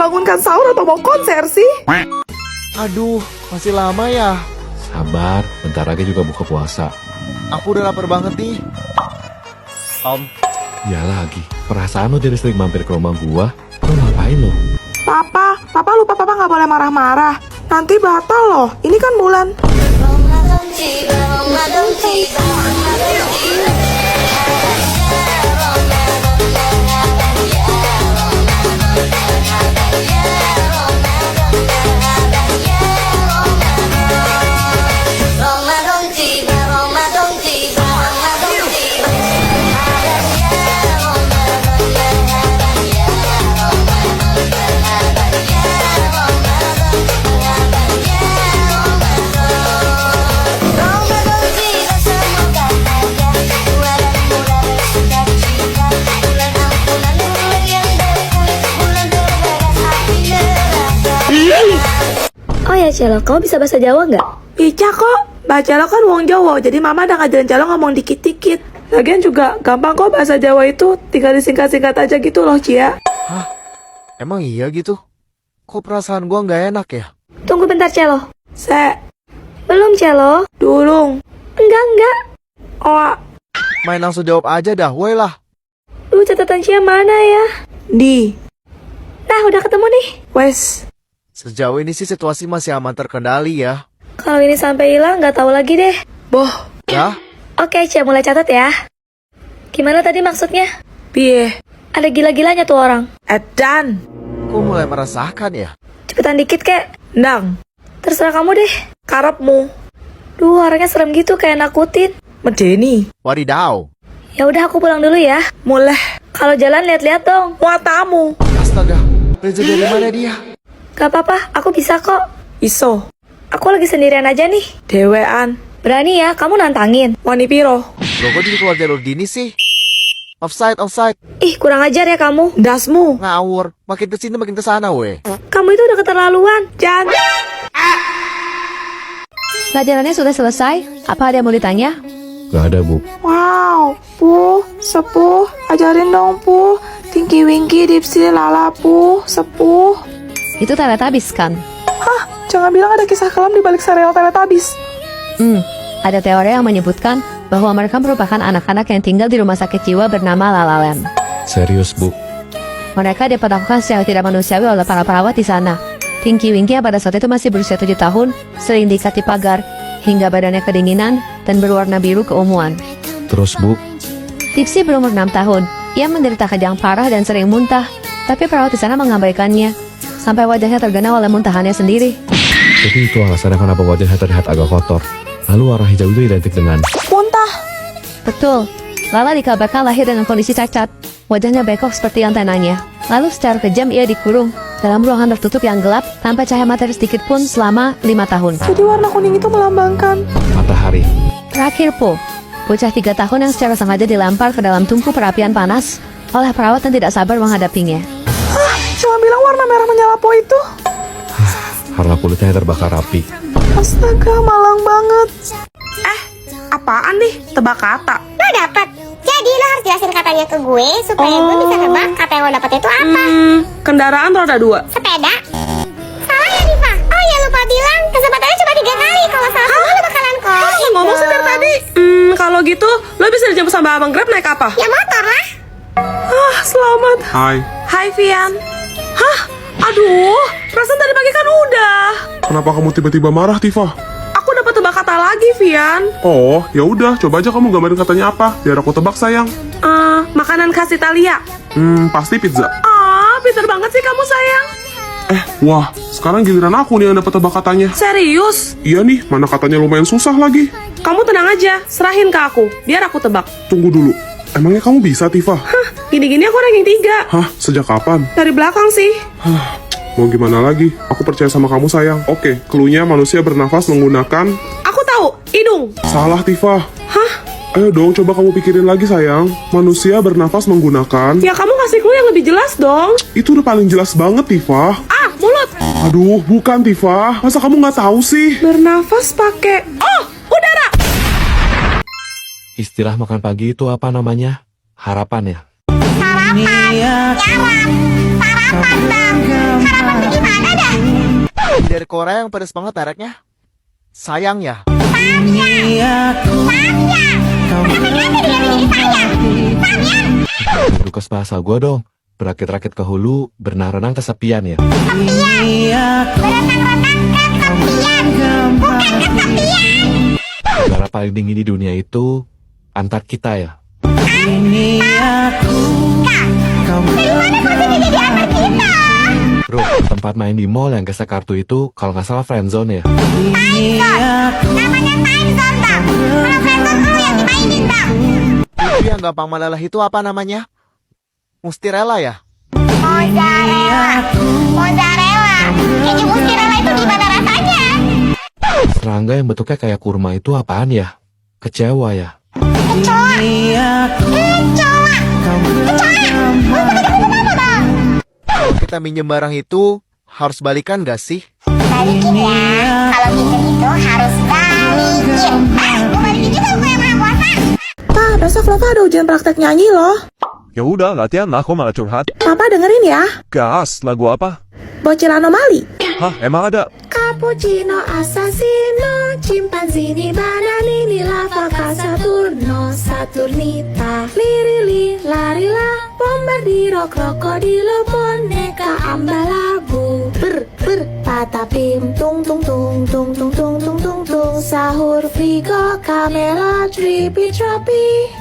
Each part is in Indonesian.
dibangunkan sahur atau mau konser sih? Aduh, masih lama ya. Sabar, bentar lagi juga buka puasa. Aku udah lapar banget nih. Ya lagi, perasaan lo jadi sering mampir ke rumah gua. Lo ngapain lo? Papa lupa papa nggak boleh marah-marah. Nanti batal loh, ini kan bulan. Oh ya Celo, kamu bisa bahasa Jawa nggak? Bisa kok, baca lo kan wong Jawa, jadi mama udah ngajarin Calo ngomong dikit-dikit. Lagian juga gampang kok bahasa Jawa itu, tinggal disingkat-singkat aja gitu loh Cia. Hah? Emang iya gitu? Kok perasaan gua nggak enak ya? Tunggu bentar Celo. Belum Celo? Durung. Enggak. Oh, Main langsung jawab aja dah, woi lah. Catatan Cia mana ya? di. Nah, udah ketemu nih. Wes. Sejauh ini sih situasi masih aman terkendali ya. Kalau ini sampai hilang, nggak tahu lagi deh. Boh, Ya? Oke, Cia, mulai catat ya. Gimana tadi maksudnya? piye? Ada gila-gilanya tuh orang. Edan. Kok mulai merasakan ya? Cepetan dikit, kek. Nang. Terserah kamu deh. Karepmu. Duh, orangnya serem gitu, kayak nakutin. Medeni. Wadidaw. Ya udah, aku pulang dulu ya. Mulai. Kalau jalan lihat-lihat dong. Muatamu. Astaga, Reza dari mana dia? Gak apa-apa, aku bisa kok. Iso. Aku lagi sendirian aja nih. Dewean. Berani ya, kamu nantangin. Wani piro. Loh kok jadi keluar jalur gini sih? Offside. Ih, kurang ajar ya kamu. Dasmu. Ngawur. Makin kesini makin kesana weh. Kamu itu udah keterlaluan. Jan. Pelajarannya sudah selesai? Apa ada yang mau ditanya? Gak ada, Bu. Wow. Puh. Sepuh. Ajarin dong, Puh. Tinky Winky Dipsy Lala Puh. Sepuh. Itu Teletubbies kan? Hah, jangan bilang ada kisah kelam di balik serial Teletubbies. Ada teori yang menyebutkan bahwa mereka merupakan anak-anak yang tinggal di rumah sakit jiwa bernama La La Land. Serius, Bu. Mereka diperlakukan secara tidak manusiawi oleh para perawat di sana. Tinky Winky yang pada saat itu masih berusia 7 tahun, sering diikat di pagar, hingga badannya kedinginan dan berwarna biru keunguan. Terus, Bu, Dipsy berumur 6 tahun. Ia menderita kejang parah dan sering muntah, tapi perawat di sana mengabaikannya, sampai wajahnya tergenang oleh muntahannya sendiri. jadi itu alasannya kenapa wajahnya terlihat agak kotor. Lalu warna hijau itu identik dengan... Muntah. Betul, Lala dikabarkan lahir dengan kondisi cacat. Wajahnya bengkok seperti antenanya. Lalu secara kejam ia dikurung dalam ruangan tertutup yang gelap tanpa cahaya matahari sedikit pun selama 5 tahun. Jadi warna kuning itu melambangkan. matahari. Terakhir Po, bocah 3 tahun yang secara sengaja dilempar ke dalam tungku perapian panas oleh perawat yang tidak sabar menghadapinya. Hah, jangan bilang warna merah menyala Po itu. Karena kulitnya terbakar rapi. Astaga, malang banget. Apaan nih? Tebak kata. Lo dapet. Jadi lo harus jelasin katanya ke gue supaya gue bisa nebak kata yang lo dapet itu apa. Kendaraan roda 2. Sepeda. Salah ya Diva? Oh ya lupa bilang kesempatannya cuma 3 kali. Kalau salah semua lo bakalan koin. Ngomong sekitar tadi. Kalau gitu, lo bisa dijemput sama Abang Grab naik apa? Ya motor lah. Selamat. Hai, Hai, Vian. Hah? Aduh, perasaan tadi pagi kan udah. kenapa kamu tiba-tiba marah, Tifa? Aku dapat tebak kata lagi, Vian. Oh, ya udah, coba aja kamu gambarin katanya apa, biar aku tebak sayang. Makanan khas Italia. Pasti pizza. Pinter banget sih kamu, sayang. Wah, sekarang giliran aku nih yang dapat tebak katanya. Serius? Iya nih, mana katanya lumayan susah lagi. Kamu tenang aja, serahin ke aku, biar aku tebak. Tunggu dulu, emangnya kamu bisa, Tifa? Gini-gini aku ranking 3. Hah, sejak kapan? Dari belakang sih. Mau gimana lagi? Aku percaya sama kamu, sayang. Oke, cluenya manusia bernafas menggunakan... Aku tahu, hidung. Salah, Tifa. Hah? Ayo dong, coba kamu pikirin lagi, sayang. Manusia bernafas menggunakan... Ya kamu kasih clue yang lebih jelas dong. Itu udah paling jelas banget, Tifa. Mulut. Aduh, bukan, Tifa. Masa kamu nggak tahu sih? Bernafas pakai... Oh, udara. Istilah makan pagi itu apa namanya? Harapan ya? Sarapan. Nyarap. Sarapan bang. Sarapan Korea yang pedas banget mereknya? Sayang ya. Lukas bahasa gua dong. Berakit-rakit ke hulu, berenang-renang kesepian ya. Negara paling dingin di dunia itu Antarktika ya. Bro, tempat main di mall yang gesek kartu itu kalau nggak salah friendzone ya. Namanya time zone, Bang. Kalau friendzone lu yang dimainin, Bang. Itu yang gampang melelah itu apa namanya? Mustirela ya? Mozzarella. Keju mozzarella itu gimana rasanya? Serangga yang bentuknya kayak kurma itu apaan ya? Kecewa ya. Kecoa. Kalau kita minjem barang itu harus balikan gak sih? Balikin ya. Kalau pinjam itu harus balikin. Gue balikin juga gue yang maha kuasa. Pa, besok Lova ada ujian praktek nyanyi loh. Ya udah, latihan lah, kok malah curhat. Papa dengerin ya. Gas, lagu apa? Bocil anomali. Hah, emang ada? Cappuccino, assassino, chimpanzini, bananini, lava, Saturno, Saturnita, lirili, larila, bombardiro, krokodilo, boneka, ambalabu, patapim, tung tung tung tung tung tung tung tung tung, sahur, frigo, kamera, tripi, tropi,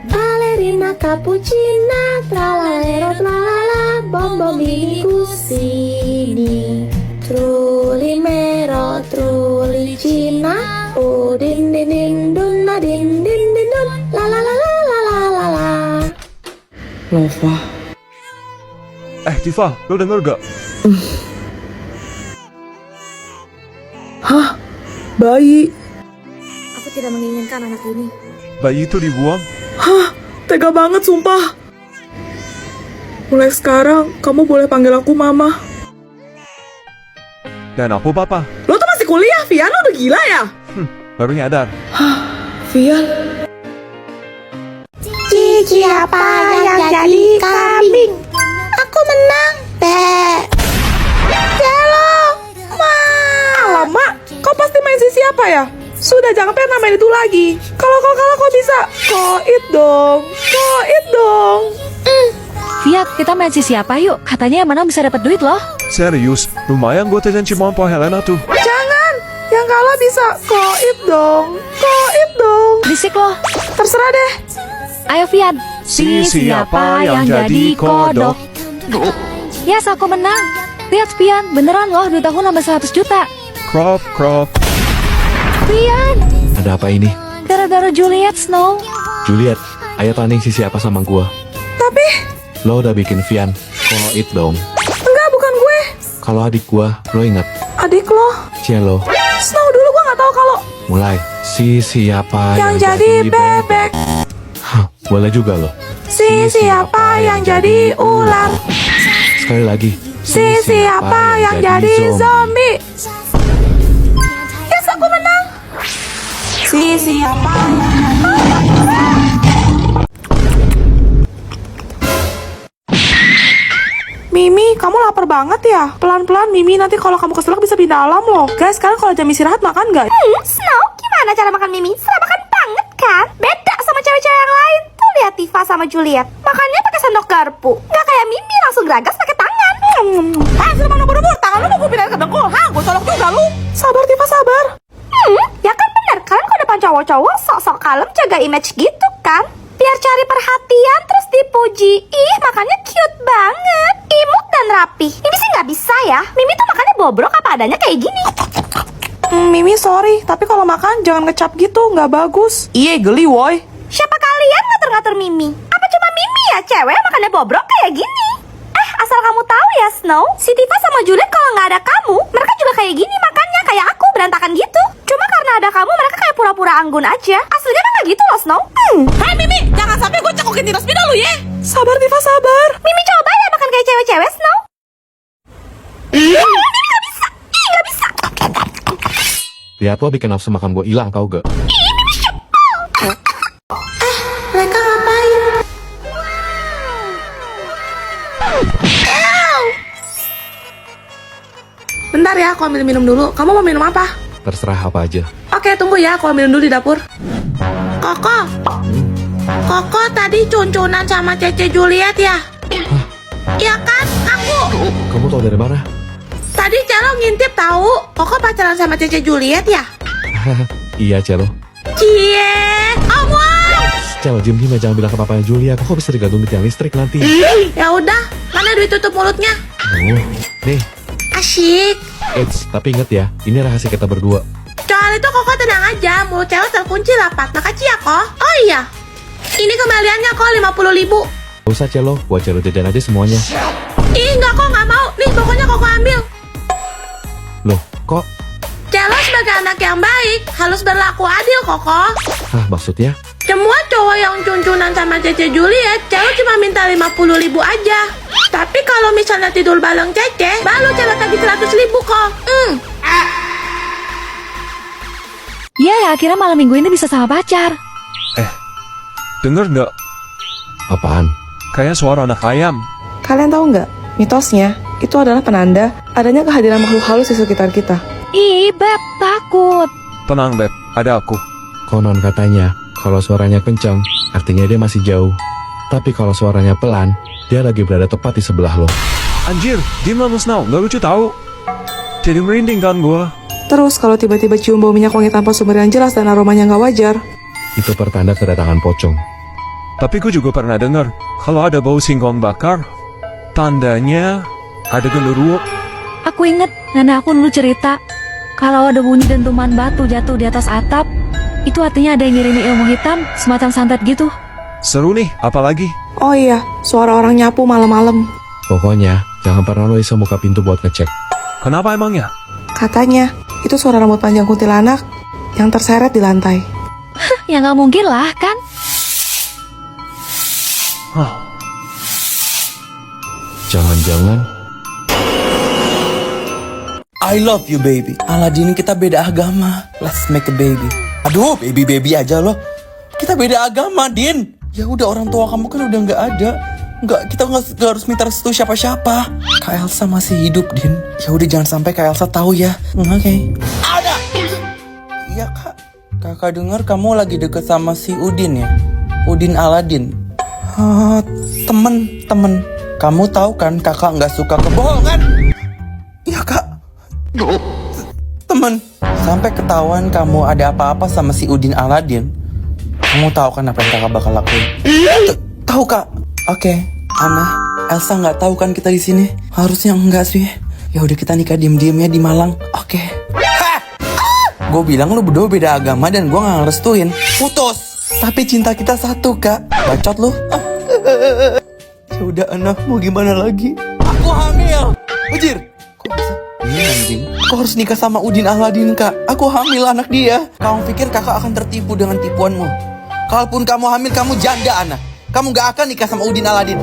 ballerina, cappuccina, tralalero, tralala, bombomini, kusini. Truli mero, truli cina, din din din dun, na din din din dun, la la la la la la la la. Lova, Tifa, lo denger gak? Hah? Bayi? Aku tidak menginginkan anak ini. Bayi itu dibuang? Hah? Tega banget sumpah. Mulai sekarang, kamu boleh panggil aku mama. Dan aku papa. Lo tuh masih kuliah, Vian? Lo udah gila ya? Baru nyadar. Vian? Cici apa yang jadi kambing? Aku menang. Halo, Ma. Alamak, kau pasti main si siapa ya? Sudah, jangan pernah main itu lagi. Kalau kau kalah, kau bisa koit dong. Koit dong. Fiat, kita main si siapa yuk? Katanya yang menang bisa dapat duit loh. Serius, lumayan gue jajan cimon po Helena tuh. Jangan, yang kalah bisa koit dong. Koit dong. Bisik loh. Terserah deh. Ayo Fiat. Siapa yang jadi kodok? Yes, aku menang. Lihat Fiat, beneran loh duit aku nambah 100 juta. Crop, crop. Fiat, Ada apa ini? gara-gara Juliet Snow. Juliet, ayo tanding si siapa sama gua. Tapi, Lo udah bikin Vian. Koit dong. enggak, bukan gue. Kalau adik gua, lo ingat? Adik lo. Cielo. Snow dulu gue nggak tahu kalau Mulai. Si siapa yang jadi bebek. Hah, boleh juga lo. Si siapa yang jadi ular. Sekali lagi. Si siapa yang jadi zombie. Yes, aku menang. Si siapa Mimi, kamu lapar banget ya? Pelan-pelan Mimi, nanti kalau kamu keselak bisa pindah alam loh. Guys, sekarang kalau jam istirahat makan gak? Snow, gimana cara makan Mimi? Serabakan banget kan? Beda sama cewek-cewek yang lain. Tuh lihat Tifa sama Juliet. Makannya pakai sendok garpu. Nggak kayak Mimi langsung geragas pakai tangan. Sudah mana buru-buru, tangan lu mau gue pindahin ke dengkul. Hah, gue colok juga lu. Sabar Tifa, sabar. Ya kan bener kan kalau depan cowok-cowok sok-sok kalem jaga image gitu kan? Biar cari perhatian terus dipuji. Ih, makannya cute banget. Imut dan rapi. Mimi sih nggak bisa ya. Mimi tuh makannya bobrok apa adanya kayak gini. Mimi sorry, tapi kalau makan jangan ngecap gitu, nggak bagus. Iya, geli woy. Siapa kalian ngatur-ngatur Mimi? Apa cuma Mimi ya cewek yang makannya bobrok kayak gini? Asal kamu tahu ya Snow, si Tifa sama Juliet kalau nggak ada kamu, mereka juga kayak gini makannya, kayak aku berantakan gitu. Cuma karena ada kamu, mereka kayak pura-pura anggun aja. Aslinya kan nggak gitu loh Snow. Hai Mimi, jangan sampai gue cekokin di Rasmina lu ya. Sabar Tifa, sabar. Mimi coba ya makan kayak cewek-cewek Snow. Mimi nggak bisa, nggak bisa. Lihat lo bikin nafsu makan gua hilang tau gak? Mimi sebel. Mereka ngapain? Bentar ya, aku ambil minum dulu. Kamu mau minum apa? Terserah apa aja. Oke, tunggu ya, aku ambil minum dulu di dapur. Koko tadi cuncunan sama Cece Juliet ya? Iya kan, aku. Kamu tahu dari mana? Tadi Celo ngintip tahu. Koko pacaran sama Cece Juliet ya? Iya, Celo. Cie, omong. Celo, diam jangan bilang ke papanya Julia. Kok bisa digantung di tiang listrik nanti? Ya udah, mana duit tutup mulutnya? Oh, nih. Asyik. Eits, tapi inget ya, ini rahasia kita berdua. Soal itu Koko tenang aja, mulut cewek terkunci rapat. Makasih ya, Ko. Oh iya, ini kembaliannya Ko 50.000. Gak usah, Celo. Buat Celo jajan aja semuanya. Ih, enggak Ko, nggak mau. Nih, pokoknya Koko ambil. Loh, kok? Celo sebagai anak yang baik harus berlaku adil, Koko. Hah, maksudnya? Semua cowok yang cuncunan sama Cece Juliet, Celo cuma minta 50.000 aja. Tapi kalau misalnya tidur bareng Cece, baru Celo tagih 100.000 kok. Ya, akhirnya malam minggu ini bisa sama pacar. Denger nggak? Apaan? Kayak suara anak ayam. Kalian tahu nggak? Mitosnya, itu adalah penanda adanya kehadiran makhluk halus di sekitar kita. Ih, Beb, takut. Tenang, Beb. Ada aku. Konon katanya, kalau suaranya kencang, artinya dia masih jauh. Tapi kalau suaranya pelan, dia lagi berada tepat di sebelah lo. Anjir, diam lah lu, Snow. Nggak lucu tahu. Jadi merinding kan gua. Terus kalau tiba-tiba cium bau minyak wangi tanpa sumber yang jelas dan aromanya nggak wajar, Itu pertanda kedatangan pocong. Tapi gue juga pernah dengar kalau ada bau singkong bakar, tandanya ada genderuwo. Aku inget, nenek aku dulu cerita, kalau ada bunyi dentuman batu jatuh di atas atap, itu artinya ada yang ngirimin ilmu hitam, semacam santet gitu. Seru nih, apalagi? oh iya, suara orang nyapu malam-malam. Pokoknya, jangan pernah lo iseng buka pintu buat ngecek. Kenapa emangnya? Katanya, itu suara rambut panjang kuntilanak yang terseret di lantai. Ya nggak mungkin lah, kan? Jangan-jangan, I love you baby. Aladin kita beda agama. Let's make a baby. Aduh, baby aja loh. Kita beda agama, Din. Ya udah, orang tua kamu kan udah nggak ada. Kita nggak harus minta restu siapa-siapa. Kak Elsa masih hidup, Din. Ya udah, jangan sampai Kak Elsa tahu ya. Oke. Ada. Iya, Kak. Kakak dengar kamu lagi deket sama si Udin ya? Udin Aladin. Temen. Kamu tahu kan kakak nggak suka kebohongan? Iya, Kak. Temen. Sampai ketahuan kamu ada apa-apa sama si Udin Aladin. Kamu tahu kan apa yang kakak bakal lakuin? Tahu, Kak. Oke, Ana, Elsa nggak tahu kan kita di sini. Harusnya enggak sih. Ya udah, kita nikah diem-diem ya di Malang. Oke. Gue bilang lu berdua beda agama dan gue nggak ngerestuin. Putus. Tapi cinta kita satu, Kak. Bacot lu. Ya udah, Ana, mau gimana lagi? Aku hamil. Bujir. Kok bisa? Iya, anjing. Kok harus nikah sama Udin Aladin, Kak? Aku hamil anak dia. Kamu pikir kakak akan tertipu dengan tipuanmu? Kalaupun kamu hamil, kamu janda, Ana. Kamu gak akan nikah sama Udin Aladin.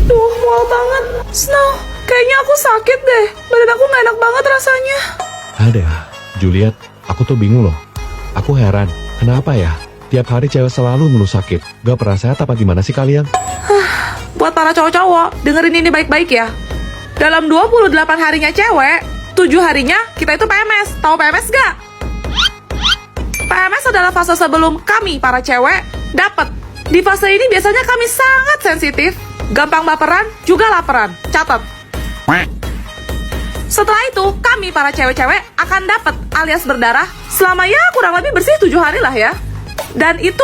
Duh, mual banget. Snow, kayaknya aku sakit deh. Badan aku gak enak banget rasanya. ada. Juliet, aku tuh bingung loh. Aku heran, kenapa ya? Tiap hari cewek selalu ngeluh sakit. Gak pernah sehat apa gimana sih kalian? Buat para cowok-cowok, dengerin ini baik-baik ya. Dalam 28 harinya cewek, 7 harinya kita itu PMS. Tahu PMS gak? PMS adalah fase sebelum kami, para cewek, dapat. Di fase ini biasanya kami sangat sensitif, gampang baperan, juga laparan. Catat. Setelah itu, kami, para cewek-cewek, akan dapat alias berdarah selama ya kurang lebih bersih 7 hari lah ya. Dan itu